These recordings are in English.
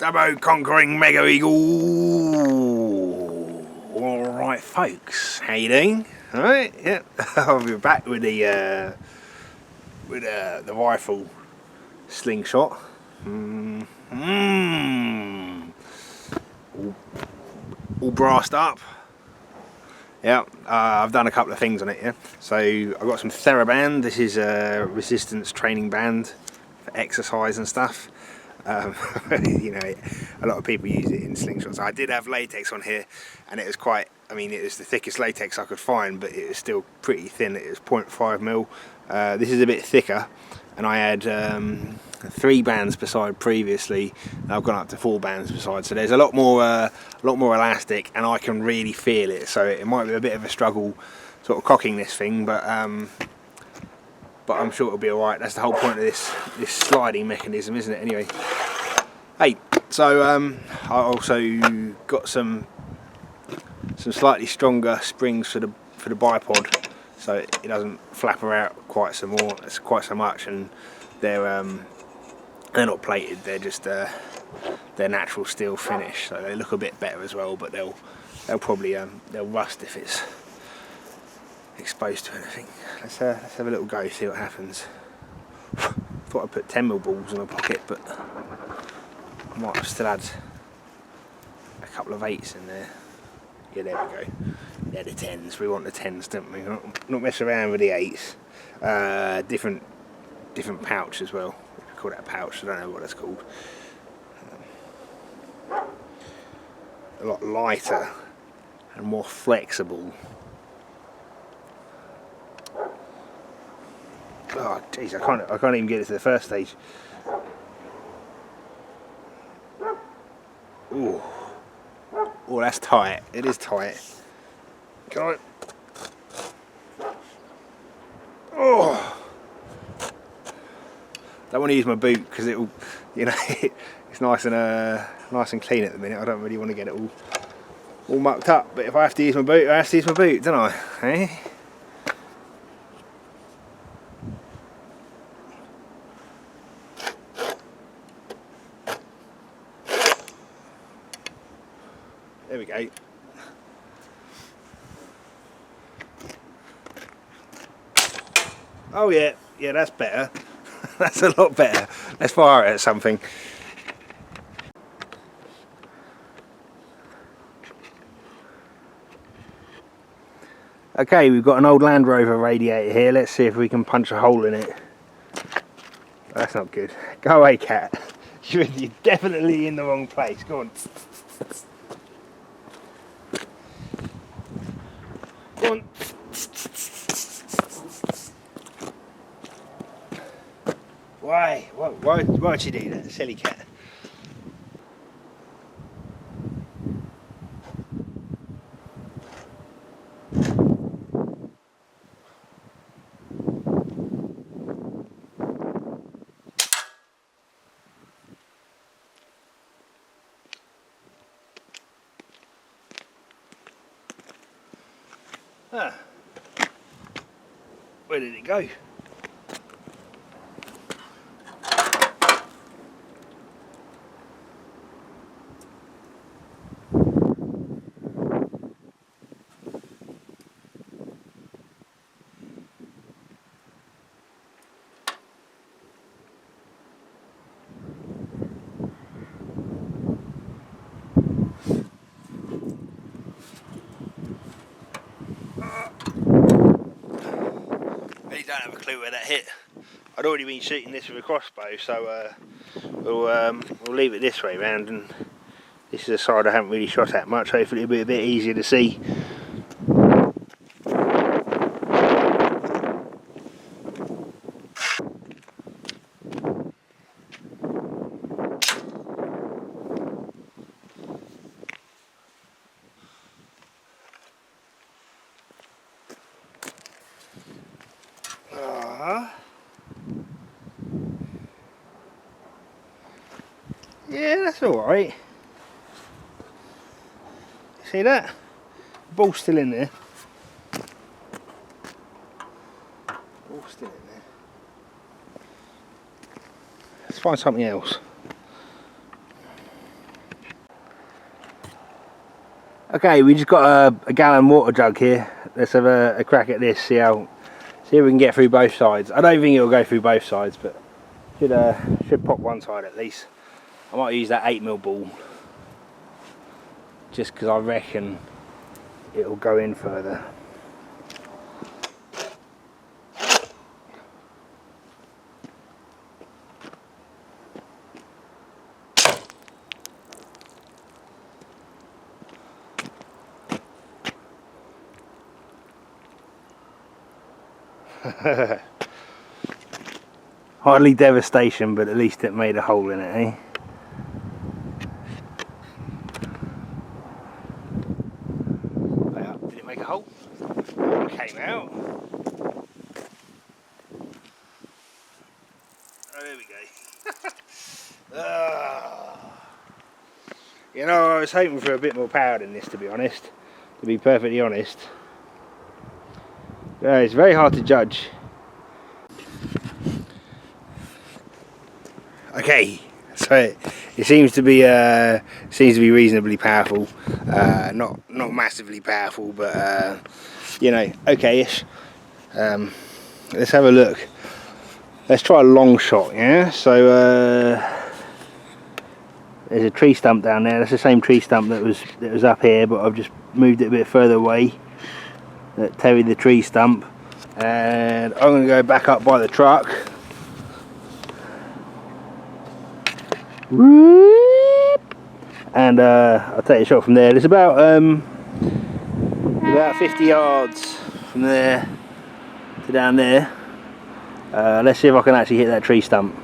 Dubbo conquering Mega Eagle. Alright folks, how you doing? Alright, yeah. I'll be back with the rifle slingshot. All brassed up. Yeah, I've done a couple of things on it, yeah. So I've got some TheraBand. This is a resistance training band for exercise and stuff. You know, a lot of people use it in slingshots. I did have latex on here, and it was quite, I mean, it was the thickest latex I could find, but it was still pretty thin. It was 0.5mm. This is a bit thicker, and I had 3 bands beside previously. I've gone up to 4 bands beside, so there's a lot more elastic, and I can really feel it. So it might be a bit of a struggle, sort of cocking this thing, but I'm sure it'll be alright. That's the whole point of this sliding mechanism, isn't it? Anyway, hey, so I also got some slightly stronger springs for the bipod, so it doesn't flap about quite so much, and they're not plated. They're just they're natural steel finish, so they look a bit better as well. But they'll probably they'll rust if it's exposed to anything. Let's have a little go, see what happens. Thought I'd put 10mm balls in my pocket, but I might have still had a couple of 8s in there. Yeah, there we go. They're the 10s. We want the 10s, don't we? Not mess around with the 8s. Different pouch as well. We call that a pouch. I don't know what that's called. A lot lighter and more flexible. Oh jeez, I can't even get it to the first stage. Ooh. Oh, that's tight. It is tight. Come on. Oh. Don't want to use my boot because it'll, you know, it's nice and clean at the minute. I don't really want to get it all mucked up. But if I have to use my boot, I have to use my boot, don't I? Eh? There we go. Oh yeah, that's better. That's a lot better. Let's fire it at something. Okay, we've got an old Land Rover radiator here. Let's see if we can punch a hole in it. That's not good. Go away, cat. You're definitely in the wrong place. Go on. Go on. Why'd you do that, silly cat? Ah, where did it go? Don't have a clue where that hit. I'd already been shooting this with a crossbow, so we'll leave it this way round, and this is a side I haven't really shot at much. Hopefully it'll be a bit easier to see. Yeah, that's alright. See that? The ball's still in there. Ball's still in there. Let's find something else. Okay, we just got a gallon water jug here. Let's have a crack at this, see if we can get through both sides. I don't think it'll go through both sides, but should pop one side at least. I might use that 8mm ball, just because I reckon it'll go in further. Hardly devastation, but at least it made a hole in it, eh? Did it make a hole? It came out. Oh, there we go. You know, I was hoping for a bit more power than this, to be honest. To be perfectly honest. It's very hard to judge. Okay, so it seems to be reasonably powerful. Not massively powerful, but you know, okay-ish. Let's have a look. Let's try a long shot. Yeah. So there's a tree stump down there. That's the same tree stump that was up here, but I've just moved it a bit further away. That Terry the tree stump, and I'm going to go back up by the truck. And I'll take a shot from there. There's about 50 yards from there to down there. Let's see if I can actually hit that tree stump.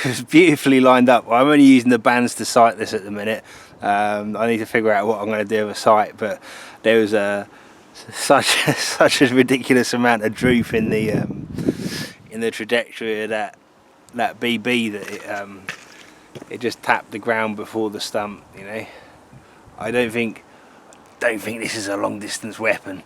It's beautifully lined up. I'm only using the bands to sight this at the minute. I need to figure out what I'm going to do with a sight, but there was such a ridiculous amount of droop in the trajectory of that BB that it just tapped the ground before the stump. You know, I don't think this is a long distance weapon.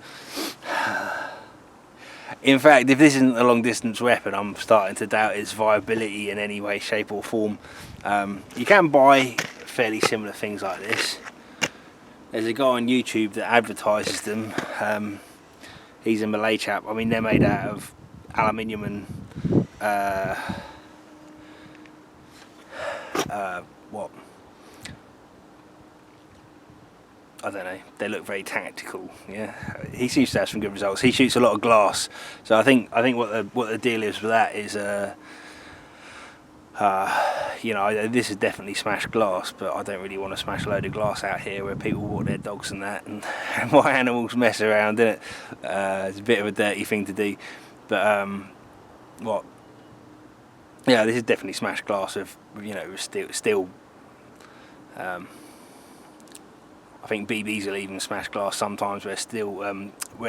In fact, if this isn't a long distance weapon, I'm starting to doubt its viability in any way, shape or form. You can buy fairly similar things like this. There's a guy on YouTube that advertises them. He's a Malay chap. I mean, they're made out of aluminium and what? I don't know, they look very tactical. Yeah, he seems to have some good results. He shoots a lot of glass, so I think what the deal is with that is you know, this is definitely smashed glass, but I don't really want to smash a load of glass out here where people walk their dogs and that, and my animals mess around, isn't it? It's a bit of a dirty thing to do, but yeah, this is definitely smashed glass with, you know, steel. I think BBs will even smash glass sometimes where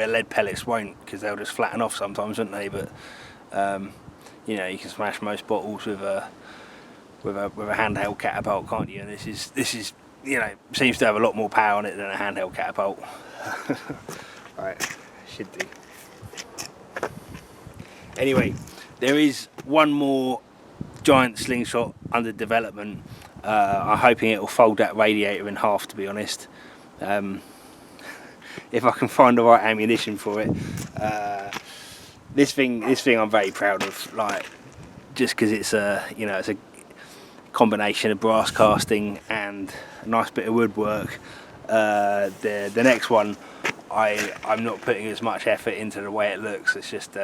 lead pellets won't, because they'll just flatten off sometimes, won't they? But you know, you can smash most bottles with a handheld catapult, can't you? And this is you know, seems to have a lot more power on it than a handheld catapult. Right, should do. Anyway, there is one more giant slingshot under development. I'm hoping it will fold that radiator in half, to be honest. If I can find the right ammunition for it. This thing I'm very proud of, like, just because it's a combination of brass casting and a nice bit of woodwork. The next one, I'm not putting as much effort into the way it looks. It's just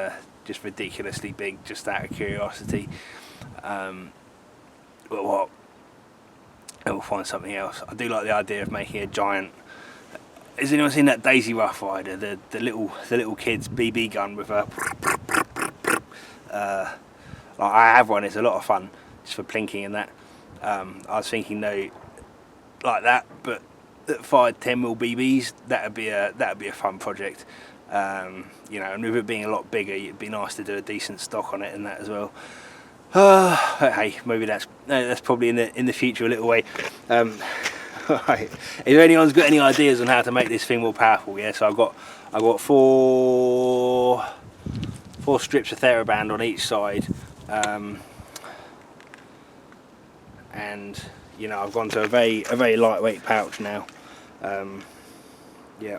ridiculously big, just out of curiosity. But what? We'll find something else. I do like the idea of making a giant. Has anyone seen that Daisy Rough Rider? The little kid's BB gun with a. Like I have one. It's a lot of fun, just for plinking and that. I was thinking though, like that, but that fired 10mm BBs. That'd be a fun project. You know, and with it being a lot bigger, it'd be nice to do a decent stock on it and that as well. Hey, maybe that's probably in the future a little way. Right. If anyone's got any ideas on how to make this thing more powerful, yeah. So I've got four strips of TheraBand on each side, and you know I've gone to a very lightweight pouch now. Yeah.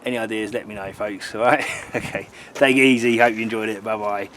Any ideas? Let me know, folks. All right. Okay. Take it easy. Hope you enjoyed it. Bye bye.